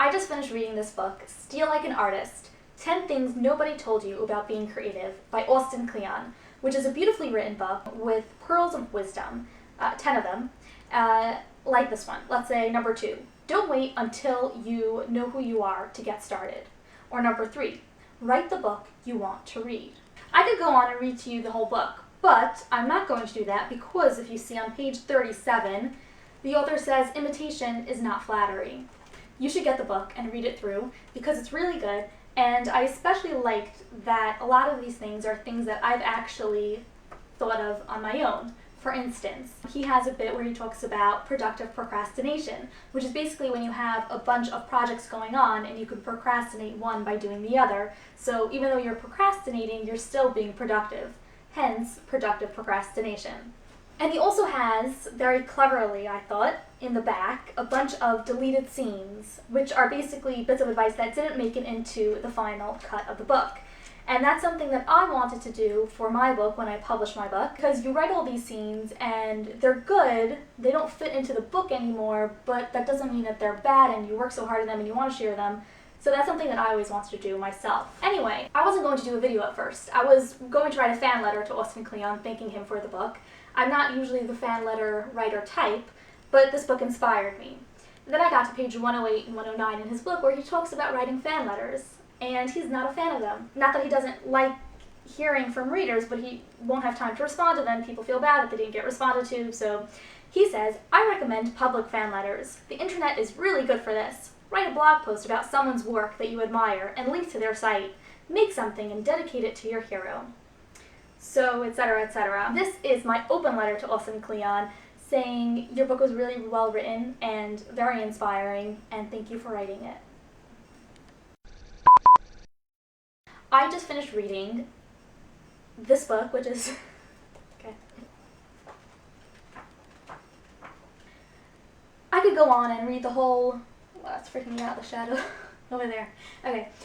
I just finished reading this book, Steal Like an Artist, 10 Things Nobody Told You About Being Creative by Kleon, which is a beautifully written book with pearls of wisdom, 10 of them, like this one. Let's say number 2, don't wait until you know who you are to get started. Or number 3, write the book you want to read. I could go on and read to you the whole book, but I'm not going to do that because if you see on page 37, the author says imitation is not flattery. You should get the book and read it through because it's really good, and I especially liked that a lot of these things are things that I've actually thought of on my own. For instance, he has a bit where he talks about productive procrastination, which is basically when you have a bunch of projects going on and you can procrastinate one by doing the other. So even though you're procrastinating, you're still being productive. Hence, productive procrastination. And he also has, very cleverly I thought, in the back, a bunch of deleted scenes, which are basically bits of advice that didn't make it into the final cut of the book. And that's something that I wanted to do for my book when I published my book, because you write all these scenes and they're good, they don't fit into the book anymore, but that doesn't mean that they're bad and you work so hard on them and you want to share them. So that's something that I always wanted to do myself. Anyway, I wasn't going to do a video at first. I was going to write a fan letter to Kleon thanking him for the book. I'm not usually the fan letter writer type, but this book inspired me. And then I got to page 108 and 109 in his book where he talks about writing fan letters, and he's not a fan of them. Not that he doesn't like hearing from readers, but he won't have time to respond to them. People feel bad that they didn't get responded to, so he says, I recommend public fan letters. The internet is really good for this. Write a blog post about someone's work that you admire and link to their site. Make something and dedicate it to your hero. So, etc., etc. This is my open letter to Kleon saying your book was really well written and very inspiring, and thank you for writing it. I just finished reading this book, which is okay. I could go on and read the whole. Well, that's freaking me out, the shadow over there. Okay,